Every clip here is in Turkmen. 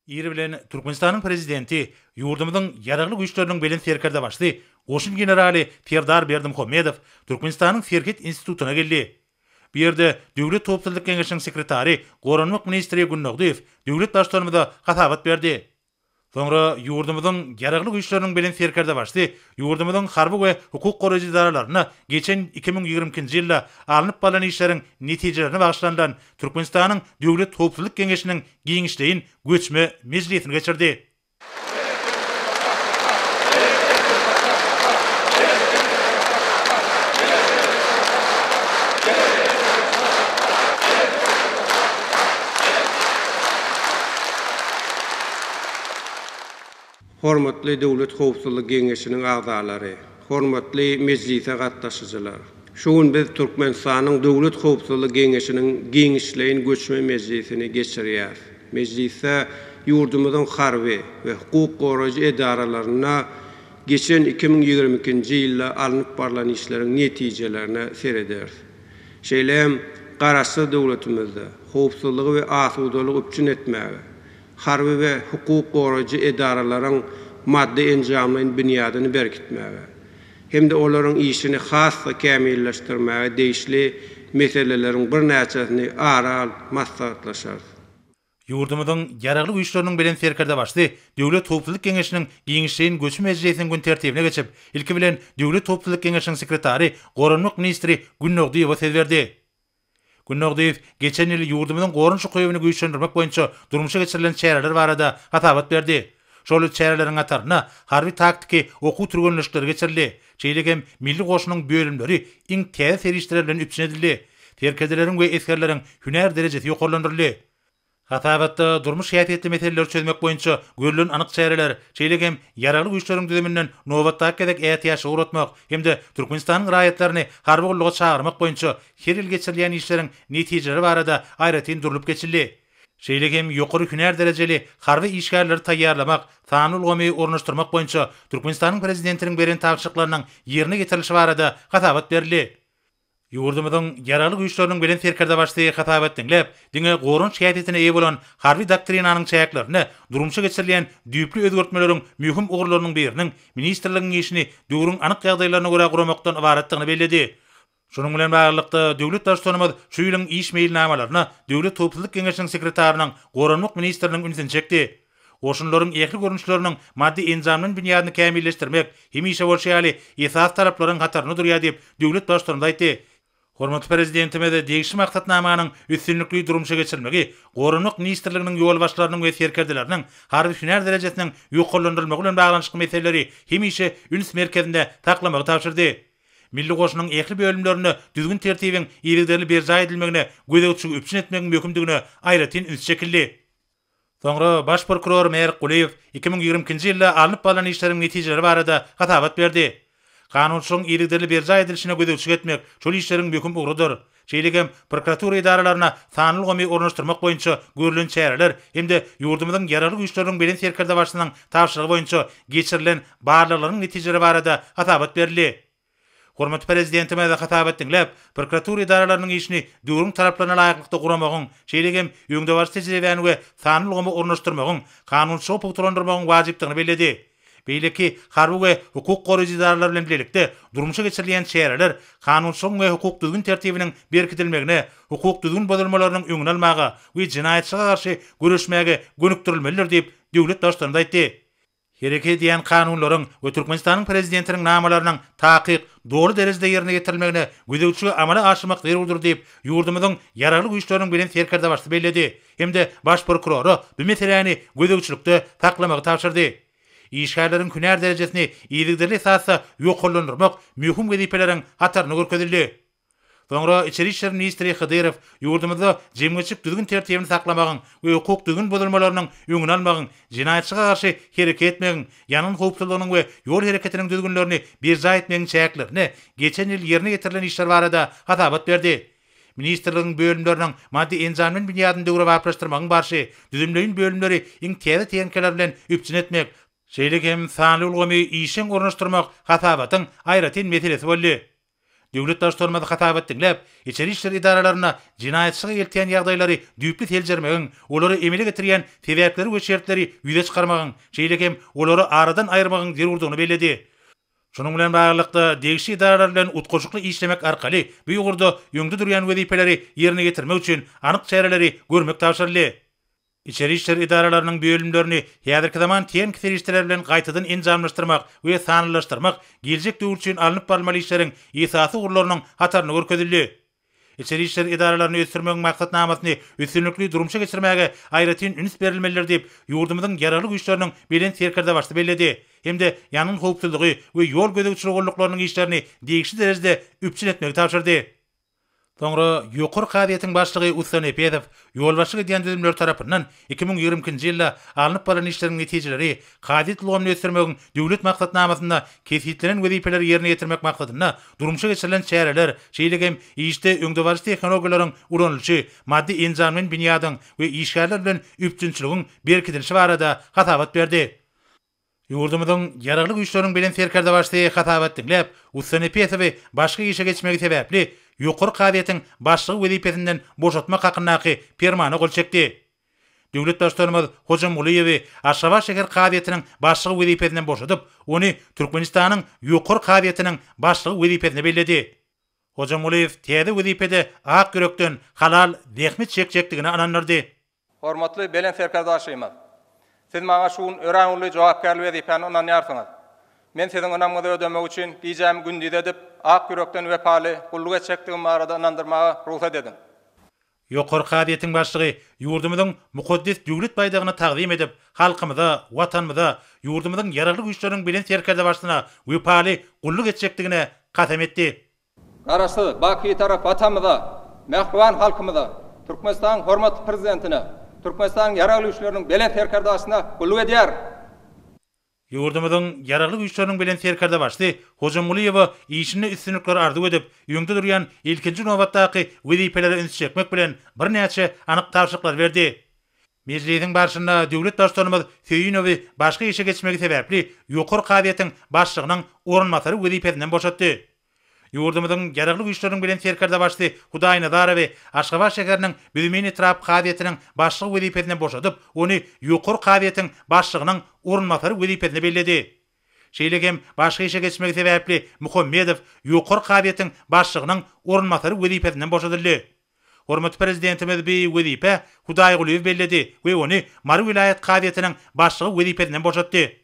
Iri bilen Türkmenistan'ın prezidenti yurdumuzun yararlı güçlerinin belen serkerde başlı. Oşun generali Ferdar Berdimuhamedov Türkmenistan'ın Serket institutuna geldi. Bir yerde Döwlet Topçuluk Kengeşi'nin sekretari Goranlyk ministri Günnogdiýew döwlet başçylarymyza gatabat berdi. Sonra yurdumuzun yararlı güçlerinin belen serkerde başlı. Yurdumuzun harby we hukuk goraýjy idaralarına geçen 2022-nji ýylda alınıp balan işlerin netijelerini bagşlandan Türkmenistan'ın Döwlet Topçuluk Kengeşi'nin giňişleýin göçme meclisini geçirdi. Hormatly Döwlet Howpsuzlyk Geňeşiniň agzalary, hormatly mejlise gatnaşyjylar. Şuň biz Türkmenistanyň Döwlet Howpsuzlyk Geňeşiniň giňişleýin göçme mejlisini geçirýär. Mejlise ýurdumyzyň harby we hukuk goraýjy edaralaryna geçen 2022-nji ýylda alınıp barlan işleriň netijelerini sereder. Şeýlem garaşy döwletimizde howpsuzlygy we asudalygy üçin etmäge, harby we hukuk goraýjy edaralaryň maddi enjamlaryň büniýadyny berkitmäge, hem de olaryň işini hasy kämilleşdirmäge deýişli meseleleriň bir näçesini aral maslahatlaşar. Yurdumuzun yararlı güçlerinin belen serkerde başlı. Döwlet Topçuluk Kengeşi'nin giňişleýin göçme meclisiniň gün tertibine geçip, ilki bilen Döwlet Topçuluk Kengeşi'niň sekretari Goranlyk ministri Günnogdiýew söz berdi. Günnogdiýew geçen ýyl yurdumyzyň gorunçy goýuwyny güýçlendirmek boýunça durmuşa geçirilen çäreler barada gatabat berdi. Şol çäreleriň ataryna harby taktiki okuw türgenleşikleri geçirildi. Şeýlegem milli goşunyň bölümleri iň täze serişleri bilen üpçünedildi. Terkedeleriň we eskerleriň hüner derejesi ýokarlandyryldy. Gatabatda durmuş häsiýetli meseleleri çözmek boýunça görülen anyk çäreler, şeýlegem yararly güýçleriň düzeminden nowatda kedek ätiýaşy uratmak hemde Türkmenistanyň raýatlaryny harby golluga çağırmak boýunça her ýyl geçirilýän işleriň netijeleri barada aýratyn durulyp geçildi. Şeýlegem ýokary hüner derejeli harby işgärleri taýýarlamak, sany ulgamy ornaşdyrmak boýunça Türkmenistanyň prezidentiniň beren tapşyryklarynyň ýerine getirilişi barada gatabat berildi. Yurdumyzyň yararly güýçleriniň belen serkerde başly gatabat dinlep, diňe gorunç häsiýetine eýe bolan harby doktrinanyň çäklerini durmuşa geçirilen düýpli özgertmeleriň mühim ugurlarynyň biriniň ministrligiň işini döwrüň anyk ýagdaýlaryna görä guramakdan ibaratlygyny bellädi. Şunun bilen baglanykda döwlet başçylarymyz şu ýylyň iş meýilnamalaryna Döwlet Topçuluk Kengeşiniň sekretarinyň Goranlyk ministriniň ünsini çekdi. Oşunlaryň ähli görnüşleriniň maddi enjamlaryň büniýadyny kämilleşdirmek hemişe bolşaýaly esas taraplaryň hataryny durýar diýip döwlet başçylaryna aýtdy. Hormatly prezidentime de degişli maksatnamanyň üstünlikli durmuşa geçirilmegi, Goranlyk ministrliginiň ýol başlarynyň we serkerdeleriniň harby hüner derejesiniň ýokarlandyrylmagy bilen baglanşyk meseleleri hemişe üns merkezinde taklamagy tapşyrdy. Milli goşunyň ähli bölümlerini düzgün tertibiň ýerlerli berja edilmegine gödegçi üpçün etmegiň möhümdigine aýratyn üns çekildi. Soňra baş prokuror Merik Guleýew 2022-nji ýylda alınıp balan işleriň netijeleri barada gatabat berdi. Kanunçylyň ýerlerli berja edilişine gödegçi etmek şol işleriň möhüm ugradyr. Şeýlegem prokuratura idaralaryna sany ulgamy ornaşdyrmak boýunça görülen çäreler hemde ýurdumyzyň yararly güýçleriniň belen serkerde başlynyň tapşyrygy boýunça geçirilen barlyklaryň netijeleri barada gatabat berildi. Hormatly prezidentime de gatabat dinlep, prokuratura idaralarynyň işini döwrüň taraplaryna laýyklykda guramagyň, şeýlegem ýöňde bar tejribäni we sany ulgamy ornaşdyrmagyň, kanunçy hukuklandyrmagyň wajypdygyny bellädi. Beýleki harby we hukuk goraýjy idaralar bilen birlikde durmuşa geçirilen çäreler kanunçylyk we hukuk düzgün tertibiniň berkitilmegine, hukuk düzgün bozulmalarynyň öňüni almaga we jinaýatçyga garşy görüşmäge gönükdirilmelidir diýip döwlet başçylaryna aýtdy. Hereket diýen kanunlaryň we Türkmenistanyň prezidentiniň namalarynyň takyk dogry derejede ýerine getirilmegine gödegçi amala aşymak zerurdur diýip ýurdumyzyň yararly güýçleriniň bilen serkerde başly bellädi. Hemde baş prokuror bu meseleni gödegçilikde taklamagy tapşyrdy. İşgärleriň hüner derejesini ýerlikderli esasda ýokarlandyrmak möhüm gezipeleriň hataryny görkezildi. Soňra içeri işler ministri Hydyrow ýurdumyzda jemgyçylyk düzgün tertibini saklamagyň we hukuk düzgün bozulmalarynyň öňüni almagyň, jinaýatçyga garşy hereket etmegiň, ýanyň howpsuzlygynyň we ýol hereketiniň düzgünlerini berja etmegiň çäklerini geçen ýyl ýerine getirilen işler barada gatabat berdi. Ministrligiň bölümleriniň maddi enjamlaryň büniýadyny döwre wagtlaşdyrmagyň barşy düzümleýin bölümleri iň täze teňkeler bilen üpçün etmek, şeýlegem sany ulgamy işiň ornaşdyrmak gatabatyň aýratyn meselesi boldy. Döwlet başlarmady hatabat dinläp, içeri işler idaralaryna jinayetçilik eltýän ýagdaýlary düýpli teljermegiň, olary emele getirýän sebäpleri we şertleri ýüze çykarmagyň, şeýlekem olary aradan aýyrmagyň zerurdygyny belledi. Şunun bilen baglanykda degişli idaralar bilen utgoşukly işlemek arkaly bu ýugurda ýöňde durýan wezipeleri ýerine getirmek üçin anyk çäreleri görmek tapşyryldy. İçeri işler idaralarynyň bölümlerini häzirki zaman teň kirişler bilen gaýtadan enjamlaşdyrmak we sanylaşdyrmak geljek döwür üçin alınıp barmaly işleriň esasy urlarynyň hataryny görkezildi. İçeri işler idaralaryny ösürmegiň maksatnamasyny üstünlikli durumça geçirmäge aýratyn üns berilmelidir diýip ýurdumyzyň ýararly güýçleriniň bilen serkerde başly belledi. Hemde ýanyň howpsuzlygy we ýol gödegçilik golluklarının işlerini degişli derejede üpçün etmegi tapşyrdy. Soňra ýokary kadiýetiň başlygy Usan Epedow ýolbaşçylyk edýän düzümler tarapyndan 2020-nji ýylda alınıp baran işleriň netijeleri kadiýet ulgamyny ösürmegiň döwlet maksatnamasynda kefitlenen wezipeleri ýerine getirmek maksadyna durumça geçirilen çäreler, şeýlegem işde öňde barys tehnologiýalaryň ulanylşy, maddi enjamyň binýadyň we işgärler bilen üpçünçiligiň berkitilişi barada hatabat berdi. Ýurdumyzyň ýararly güýçleriniň bilen serkerde başly hatabat dinläp, Usan Epedow başga işe geçmegi sebäpli ýokary kadiýetiň başlygy wezipesinden boşatmak hakyndaky permany gol çekdi. Döwlet başlarymyz Hojam Uliýew Aşgabat şäher kadiýetiniň başlygy wezipesinden boşatyp, ony Türkmenistanyň ýokary kadiýetiniň başlygy wezipesine belledi. Hojam Uliýew täze wezipede ak yürekden halal zähmet çekjekdigini anandyrdy. Hormatly belen serkerdaşymy. Siz maňa şuň öräňli jogapkärlik wezipeni onanýarsyňyz. Men siziň onamyňyzy ödemek üçin diýjäm gündüz edip, ak yürekden wepaly gulluk etjekdigim barada anandyrmaga ruhsat edin. Ýokary kadiýetiň başlygy ýurdumyzyň mukaddes döwlet baýdagyny taqdim edip, halkymyza, watanymyza, ýurdumyzyň ýararly güýçleriniň bilen serkerde başlyna wepaly gulluk etjekdigine kasam etdi. Garaşy Baky tarap watanymyza, mähruwan halkymyza, Türkmenistan hormatly prezidentine, Türkmenistan ýararly güýçleriniň bilen serkerde başlyna gulluk edýär. Ýurdumyzyň ýararly güýçleriniň bilen serkerde başly Hojam Uliýew işini üstünlikleri ardy edip, ýöňde durýan ilkinji nowatdaky wezipeleri üns çekmek bilen birnäçe anyk tapşyryklar berdi. Meclisiň barşynda döwlet başlarymyz Söýünowy başga işe geçmegi sebäpli ýokary kadiýetiň başlygynyň orunmasary wezipesinden boşatdy. Ýurdumyzyň ýararly güýçleriniň bilen serkerde başly Hudaý Nazarow Aşgabat şäheriniň Büdümeni trap kadiýetiniň başlygy wezipesinden boşatyp, ony ýokary kadiýetiň başlygynyň orunmasary wezipesine belledi. Şeýlegem başga işe geçmegi sebäpli Muhammedow ýokary kadiýetiň başlygynyň orunmasary wezipesinden boşadyldy. Hormatly prezidentimiz bi wezipe Hudaý Uliýew belledi we ony Mary vilayet kadiýetiniň başlygy wezipesinden boşatdy.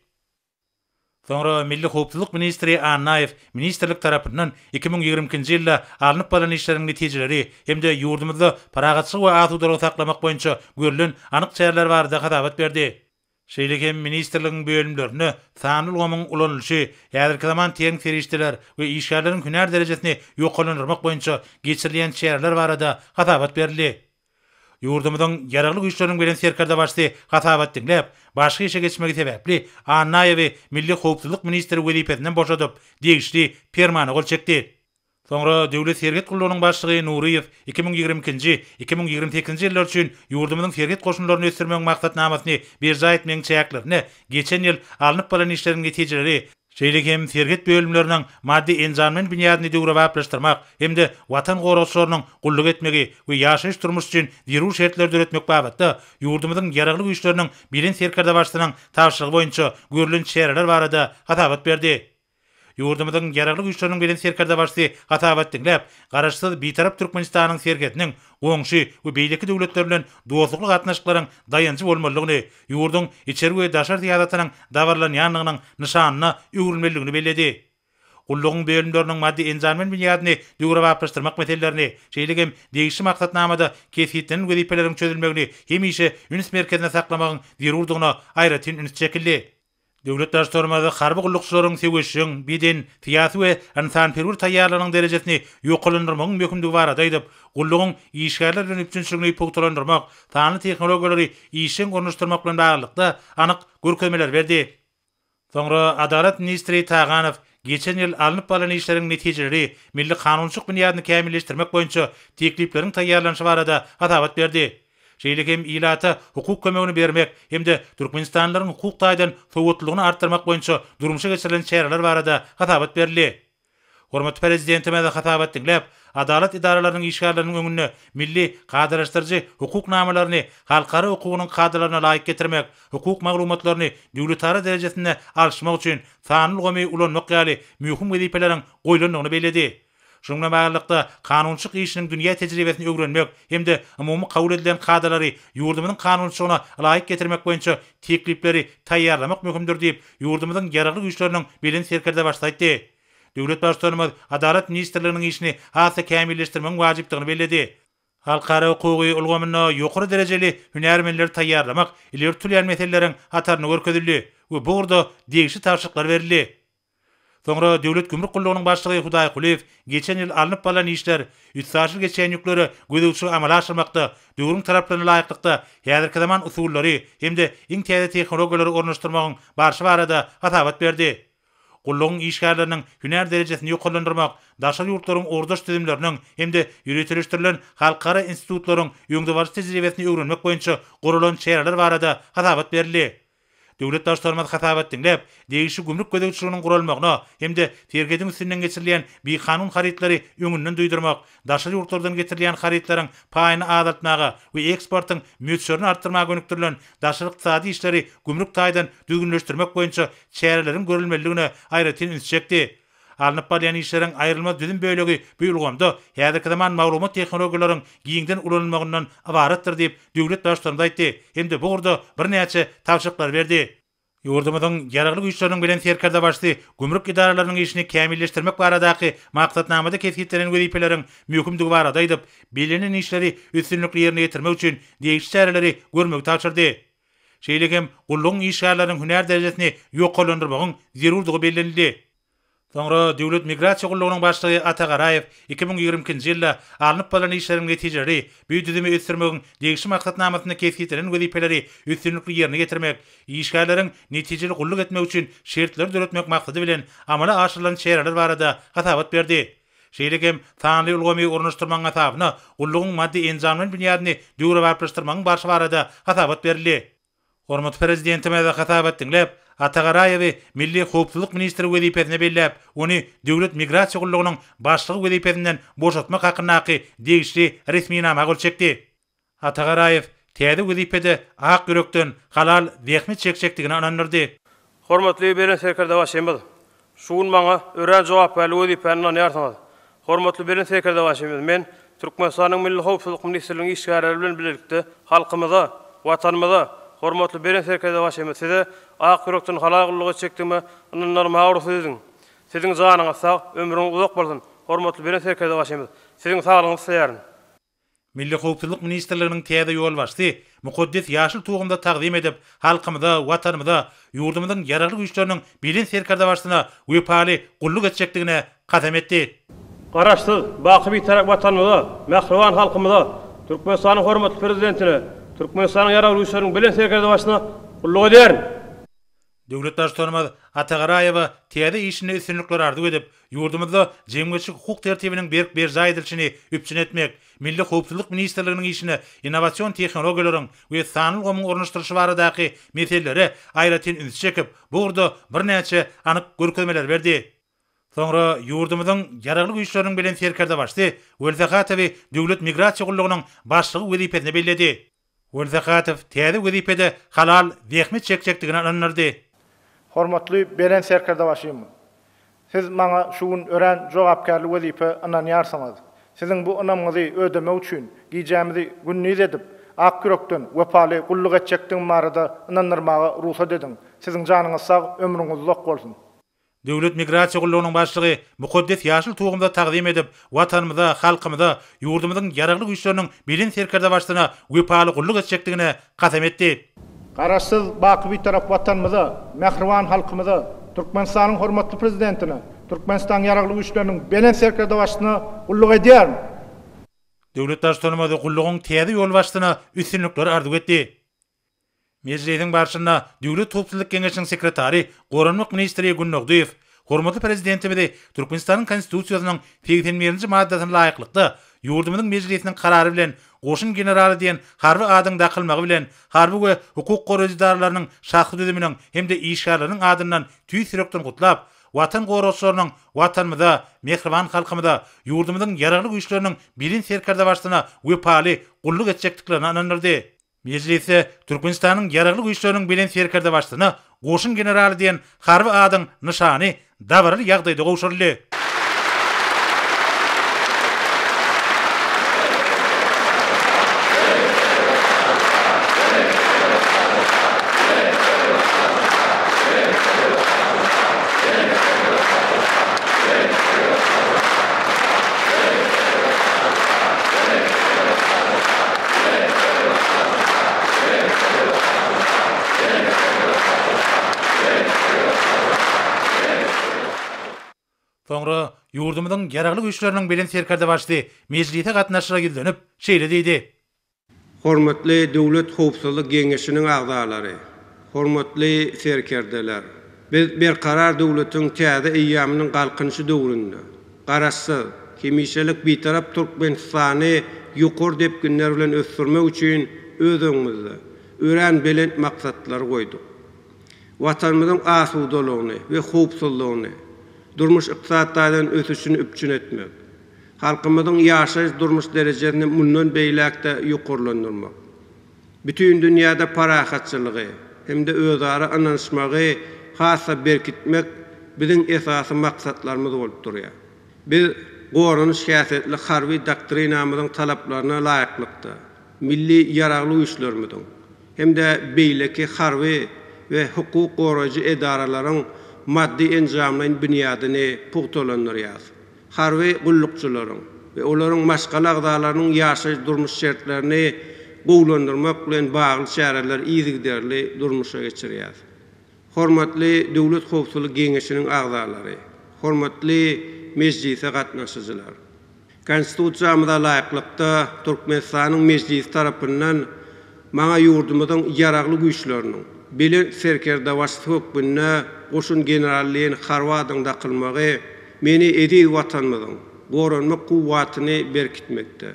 Soňra Milli Howpsuzlyk ministri Annaýew ministrlik tarapyndan 2020-nji ýylda alınıp baran işleriň netijeleri hemde ýurdumyzda paragatçylyk we asudalygy saklamak boýunça görülen anyk çäreler barada hatabat berdi. Şeýlegem ministrligiň bölümlerini sanly ulgamyň ulanylşy, häzirki zaman teň serişdiler we işgärleriň hünär derejesini ýokalandyrmak boýunça geçirilen çäreler barada hatabat berildi. Ýurdumyzyň ýararly güýçleriniň bilen serkerde başly hatabat dinläp, başga işe geçmegi sebäpli Annaýew Milli Howpsuzlyk ministri wezipesinden boşadyp, degişli permany gol çekdi. Soňra döwlet serket gulluglynyň başlygy Nuriýew 2022-nji 2028-nji ýyllar üçin ýurdumyzyň serket goşunlaryny ösürmek maksatnamasyny berja etmegiň çäklerini geçen ýyl alınıp baran işleriň netijeleri şeýlegem serket bölümleriniň maddi enjamyň binýadyny döwre baplaşdyrmak hemde watan goraşlarynyň gulluk etmegi we ýaşaýyş durmuş üçin zerur şertler döretmek babatda ýurdumyzyň ýararly güýçleriniň bilen serkerde başlynyň tapşyrygy boýunça görülen çäreler barada hatabat berdi. Ýurdumyzyň ýararly güýçleriniň bilen serkerde başly hatabat dinläp, garaşsyz bitarap Türkmenistanyň serketiniň goňşy we beýleki döwletler bilen dostluk gatnaşyklaryň dayanjy bolmalygyny, ýurdun içeri we daşar diýadatynyň dawarlanýanlygynyň nyşanyna öwrülmeligini belledi. Gullugyň bölümleriniň maddi enjamyň binýadyny döwre baplaşdyrmak meselelerini, şeýlegem degişli maksatnamada kefitlenen wezipeleriň çözülmegini hemişe üns merkezine saklamagyň zerurdygyna aýratyn üns çekildi. Döwlet başlarymyzy harby gullukçylaryň segeşiň, beden, fiýasy we insanperwer taýýarlanyň derejesini ýokalandyrmagyň möhümdigi barada aýdyp, gullugyň işgärler bilen üpçünçiligini pogtalandyrmak, sanly tehnologiýalary işiň ornaşdyrmak bilen baglykda anyk görkezmeler berdi. Soňra Adalet ministri Taganow geçen ýyl alınıp baran işleriň netijeleri milli kanunçylyk binýadyny kämilleşdirmek boýunça teklipleriň taýýarlanyşy barada hatabat berdi. Şeýlegem ilata hukuk kömegini bermek hemde Türkmenistanlaryň hukuk taýdan sowatlygyny artdyrmak boýunça durmuşa geçirilen çäreler barada hatabat berildi. Hormat prezidentime de hatabat dinläp, adalet idaralarynyň işgärleriniň öňünde milli gadyraşdyrjy hukuk namalaryny halkara hukugynyň kadrlaryna laýyk getirmek, hukuk maglumatlaryny döwletara derejesinde alşmak üçin sanyl gomy ulanmak ýaly mühim wezipeleriň goýulandygyny bellädi. Şununla bağlılıkta kanunçyk işiniň dünýä tejribesini öwrenmek hemde umumy kabul edilen kadrlary ýurdumyzyň kanunçylygyna laýyk getirmek boýunça teklipleri taýýarlamak möhümdir diýip ýurdumyzyň ýaragly güýçleriniň bilen serkerde başlaýdy. Döwlet başçylygymyz Adalet ministrliginiň işini hasa kämilleşdirmek wajypdygyny bellädi. Halkara hukuky ulgamyna ýokary derejeli hünärmenleri taýýarlamak, ileri türlän meseleleriň hataryny görkezildi we bu urda degişli tarşyklar berildi. Soňra Döwlet Gümrük Gullugynyň başlygy Hudaý Kuliýew geçen ýyl alınıp balan işler, üstsaşyl geçen ýükleri gödäwçi amala aşyrmakda, döwrüň taraplaryna laýyklykda häzirki zaman usullary hemde iň täze tehnologiýalary ornaşdyrmagyň barşy barada hatabat berdi. Gullugyň işgärleriniň hünär derejesini ýokarlandyrmak, daşary ýurtlaryň ordaş tüzümleriniň hemde ýürütilişdirilen halkara institutlaryň ýöňdebaş tejribesini öwrenmek boýunça gurulan çäreler barada hatabat berildi. Döwlet başçylygymyz hatabat dinläp, degişli gümrük gödäwçiliginiň guralmagyna hemde tergediň üstünden geçirilen bir kanun harytlary öňünden duýdurmak, daşary ýurtlardan getirilen harytlaryň paýyny azaltmaga we eksportyň möçürini artdyrmaga önüktirilen daşary ykdysady işleri gümrük taýdan düzgünleşdirmek boýunça çärelerin görülmeliligine aýratyn üns çekdi. Alınıp balyan işleriň aýrylmaz düzüm bölegi bu ýylganda häzirki zaman maglumat tehnologiýalaryň giňden ulanmagyndan abaratdyr diýip döwlet başçylygy aýtdy. Hemde bu urda bir näçe tawşyklar berdi. Ýurdumyzyň ýaragly güýçleriniň bilen serkerde başly gümrük idaralarynyň işini kämilleşdirmek baradaky maksatnamada kesgitlenen wezipeleriň möhümdigi barada aýdyp, belenen işleri üstünlikli ýerine getirmek üçin degişli çäreleri görmek taşyrdy. Şeýlegem gullugyň işgärläriniň hünär derejesini ýokarlandyrmagyň zerurdygy bellenildi. Soňra Döwlet Migrasiýa Gullugynyň başlygy Atagaraýew 2020-nji ýylda alınıp balan işleriň netijeleri, bu düzümi ösdürmegiň degişli maksatnamasyna kesgitlenen wezipeleri üstünlikli ýerine getirmek, işgärleriň netijeli gulluk etmek üçin şertler döretmek maksady bilen amala aşyrylan çäreler barada hatabat berdi. Şeýlegem sanly ulgamy ornaşdyrmagyň hasabyna gullugyň maddi enjamlaryň binýadyny döwre barplaşdyrmagyň barşy barada hatabat berildi. Hormat prezidentime de hatabat dinläp, Atagaraýew Milli Howpsuzlyk ministri wezipesine belläp, ony Döwlet Migrasiýa Gullugynyň başlygy wezipesinden boşaltmak hakynaky degişli resmi nama golçekdi. Atagaraýew täze wezipede ak ýürekden halal zähmet çekçekdigini anandyrdy. Hormatly beren serkerde başymyz. Şuň maňa ören jogap berli wezipeni anýarsyňyz. Hormatly beren serkerde başymyz. Men Türkmenistanyň Milli Howpsuzlyk ministrliginiň işgärleri bilen birlikde halkymyza, watanymyza hormatly beren serkerde başymyz. Size ak ýürekden halal gullugy çekdigime ananlar magruh edin. Siziň janyňyz sag, ömrüňiz uzak bolsun. Hormatly beren serkerde başymyz. Siziň saglygyňyz saýaryn. Milli Howpsuzlyk ministrliginiň täze ýol başly, mukaddes ýaşyl tugumda taqdim edip, halkymyza, watanymyza, ýurdumyzyň ýaragly güýçleriniň bilen serkerde başlyna wepaly gulluk etjekdigine kasam etdi. Garaşsyz, baky bir tarap watanymyza, mähruwan halkymyza, Türkmenistanyň hormatly prezidentine, Türkmenistanyň ýaragly güýçleriniň bilen serkerde başlyna gulluk ederin. Döwlet başçylygymyz Atagaraýew täze işini üstünlikler ardy edip, ýurdumyzda jemgyçylyk hukuk tertibiniň berk berja edilişini üpçün etmek, Milli Howpsuzlyk ministrliginiň işini innowasiýon tehnologiýalaryň we sanyl gomy ornaşdyryşy baradaky meselelere aýratyn üns çekip, bu urda bir näçe anyk görkezmeler berdi. Soňra ýurdumyzyň ýaragly güýçleriniň bilen serkerde başly, Welzakatow Döwlet Migrasiýa Gullugynyň başlygy wezipesine belledi. Welzakatow täze wezipede halal zähmet çekçekdigini anandyrdy. Hormatly beren serkerde başymyz. Siz maňa şuň ören jogapkärlik wezipe ananýarsyňyz. Siziň bu anamňyzy ödemek üçin giýjämizi günnüz edip, ak ýürekden wepaly gulluk etjekdiň barada anandyrmaga ruhsat edin. Siziň janyňyz sag, ömrüňiz uzak bolsun. Döwlet Migrasiýa Gullugynyň başlygy mukaddes ýaşyl tugumda taqdim edip, watanymyza, halkymyza, ýurdumyzyň ýaragly güýçleriniň bilen serkerde başlyna wepaly gulluk etjekdigine kasam etdi. Garaşsyz, baky bir tarap watanymyza, mähruwan halkymyza, Türkmenistanyň hormatly prezidentine, Türkmenistan ýaragly güýçleriniň bilen serkerde başlyna gulluk ederin. Döwlet başçylygymyz gullugyň täze ýol başlyna üstünlikler ardy etdi. Meclisiň başçyna Döwlet Howpsuzlyk Geňeşiniň sekretary, Goranlyk ministri Günnogdyýew, hormatly prezidentimizi Türkmenistanyň konstitusiýasynyň 81-nji maddasyna laýyklykda ýurdumyzyň meclisiniň karary bilen goşun generali diýen harby adyň dakylmagy bilen harby we hukuk goraýjylarynyň şahsy düzüminiň hemde işgärläriniň adyndan tüý sürekden gutlap, watan goroşlarynyň watanymyza, mehriban halkymyza, ýurdumyzyň ýaragly güýçleriniň birin serkerde başlygyna wepaly gulluk etjekdiklerini anandyrdy. Meclise Türkmenistanyň ýaragly güýçleriniň bilen serkerde başlygyna goşun generaly diýen harby adyň nyşany dabarly ýagdaýda gowşurly. Soňra ýurdumyzyň ýaragly güýçleriniň bilen serkerde başly meclise gatnaşyra gildenip şeýle diýdi. Hormatly Döwlet Howpsuzlyk Geňeşiniň agzalary, hormatly serkerdeler. Biz berkarar döwletiň täze eýýamynyň galkynşy döwründe garaşsyz, hemişelik bitarap Türkmenistany ýokary depkinler bilen ösdürmek üçin özüňizde ören bilen maksatlar goýduk. Watanymyzyň asudalygyny we howpsuzlygyny durmuş ykdysadyň ösüşini üpçün etmek, halkymyzyň ýaşaýyş durmuş derejesini mundan beýlekde ýokarlandyrmak, bütün dünýäde parahatçylygy hemde özara ananşmagy hasa berkitmek biziň esasy maksatlarymyz bolup durýar. Biz gorun şäherli harby doktrinamyzyň talaplaryna laýyklykda milli ýaragly güýçlerimiziň hemde beýleki harby we hukuk goraýjy edaralaryň maddi enjamlaryň büniýadyny pugtalandyrýar. Harby gullukçylaryň we olaryň maşgala agdalarynyň ýaşaýyş durmuş şertlerini gowlandyrmak bilen bagly şäherler ýygyderli durmuşa geçirýär. Hormatly Döwlet Howpsuzlyk Geňeşiniň agzalary, hormatly meclise gatnaşyjylar. Konstitusiýamyza laýyklykda Türkmenistanyň meclisi tarapyndan maňa ýurdumyzyň ýaragly güýçleriniň bilen serkerde başly hökmüne goşun generalliğin harwadynda kılmagy meni edi watanymyzyň goranmak kuwwatyny berkitmekde.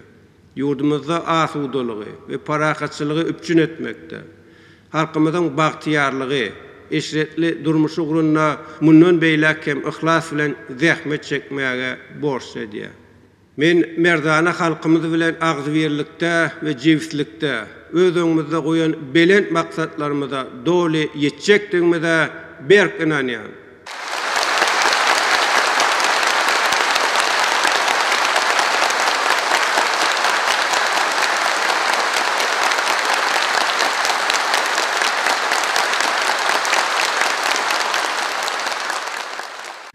Ýurdumyzda asudalygy we parahatçylygy üpçün etmekde. Halkymyzyň bagtyarlygy, eşretli durmuşy gurunna mundan beýlek hem ihlas bilen zähmet çekmäge borçly edýär. Men merdana halkymyz bilen agzybirlikde we jewslikde özüňizde goýan belent maksatlarymyza doly ýetjekdigimize berk inanýar.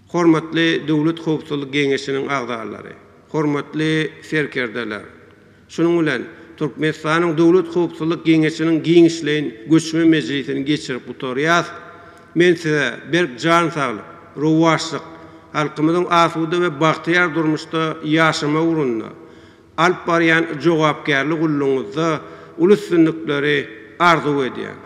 Hormatly Döwlet Howpsuzlyk Geňeşiniň agzalary, hormatly serkerdeler. Şunuň bilen Türkmenistanyň Döwlet Howpsuzlyk Geňeşiniň giňişleýin göçme meclisini geçirip oturýar. Men size berk jan saglyk, ruhwaşlyk, halkymyzyň asuda we bagtyar durmuşda ýaşama urunna alp barýan jogapkärlik ulluňyzda ulus sünnükleri arzu edýär.